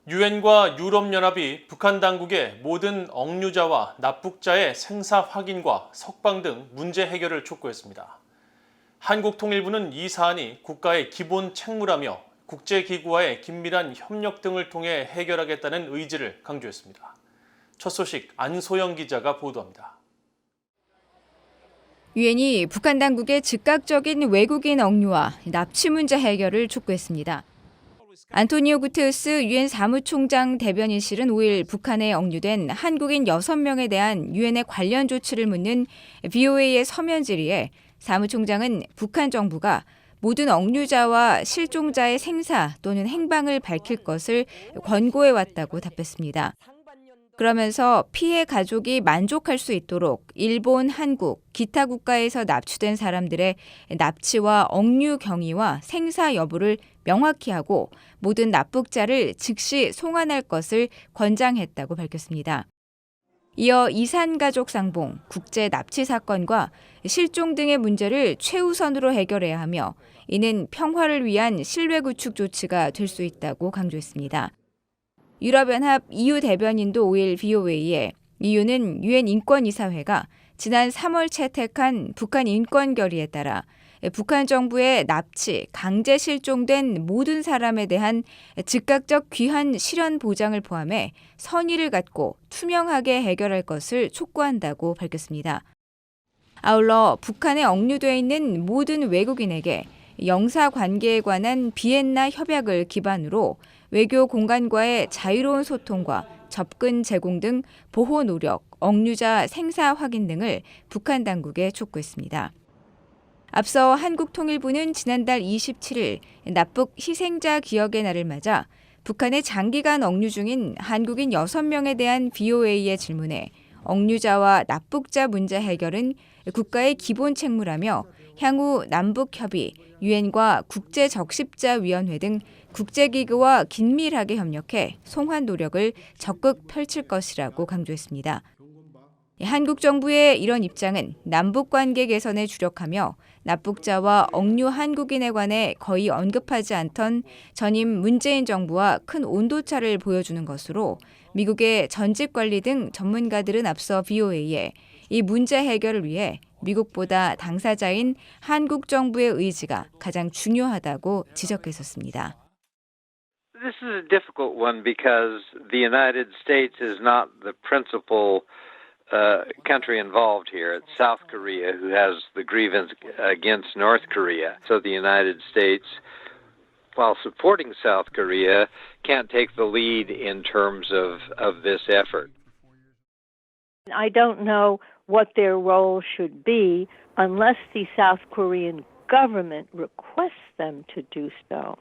유엔과 유럽연합이 북한 당국의 모든 억류자와 납북자의 생사 확인과 석방 등 문제 해결을 촉구했습니다. 한국통일부는 이 사안이 국가의 기본 책무라며 국제기구와의 긴밀한 협력 등을 통해 해결하겠다는 의지를 강조했습니다. 첫 소식 안소영 기자가 보도합니다. 유엔이 북한 당국의 즉각적인 외국인 억류와 납치 문제 해결을 촉구했습니다. 안토니오 구테우스 유엔 사무총장 대변인실은 5일 북한에 억류된 한국인 6명에 대한 유엔의 관련 조치를 묻는 VOA의 서면 질의에 사무총장은 북한 정부가 모든 억류자와 실종자의 생사 또는 행방을 밝힐 것을 권고해왔다고 답했습니다. 그러면서 피해 가족이 만족할 수 있도록 일본, 한국, 기타 국가에서 납치된 사람들의 납치와 억류 경위와 생사 여부를 명확히 하고 모든 납북자를 즉시 송환할 것을 권장했다고 밝혔습니다. 이어 이산가족 상봉, 국제 납치 사건과 실종 등의 문제를 최우선으로 해결해야 하며 이는 평화를 위한 신뢰 구축 조치가 될 수 있다고 강조했습니다. 유럽연합 EU 대변인도 5일 VOA에 EU는 유엔 인권이사회가 지난 3월 채택한 북한 인권 결의에 따라 북한 정부의 납치, 강제 실종된 모든 사람에 대한 즉각적 귀환 실현 보장을 포함해 선의를 갖고 투명하게 해결할 것을 촉구한다고 밝혔습니다. 아울러 북한에 억류되어 있는 모든 외국인에게 영사 관계에 관한 비엔나 협약을 기반으로 외교 공간과의 자유로운 소통과 접근 제공 등 보호 노력, 억류자 생사 확인 등을 북한 당국에 촉구했습니다. 앞서 한국통일부는 지난달 27일 납북 희생자 기억의 날을 맞아 북한의 장기간 억류 중인 한국인 6명에 대한 VOA의 질문에 억류자와 납북자 문제 해결은 국가의 기본 책무라며 향후 남북협의, 유엔과 국제적십자위원회 등 국제기구와 긴밀하게 협력해 송환 노력을 적극 펼칠 것이라고 강조했습니다. 한국 정부의 이런 입장은 남북관계 개선에 주력하며 납북자와 억류 한국인에 관해 거의 언급하지 않던 전임 문재인 정부와 큰 온도차를 보여주는 것으로 미국의 전직관리 등 전문가들은 앞서 VOA에 이 문제 해결을 위해 미국보다 당사자인 한국 정부의 의지가 가장 중요하다고 지적했었습니다. This is a difficult one because the United States is not the principal country involved here. It's South Korea who has the grievance against North Korea. So the United States, while supporting South Korea, can't take the lead in terms of this effort. I don't know what their role should be unless the South Korean government requests them to do so.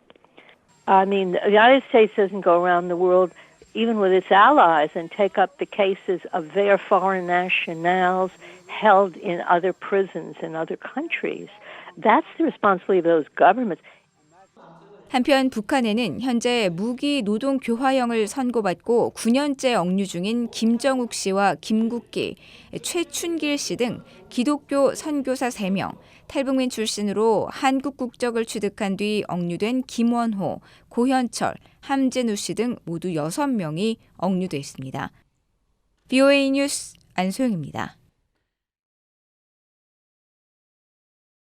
I mean, the United States doesn't go around the world, even with its allies, and take up the cases of their foreign nationals held in other prisons in other countries. That's the responsibility of those governments. 한편 북한에는 현재 무기 노동 교화형을 선고받고 9년째 억류 중인 김정욱 씨와 김국기, 최춘길 씨 등 기독교 선교사 3명, 탈북민 출신으로 한국 국적을 취득한 뒤 억류된 김원호, 고현철, 함진우 씨 등 모두 6명이 억류돼 있습니다. VOA 뉴스 안소영입니다.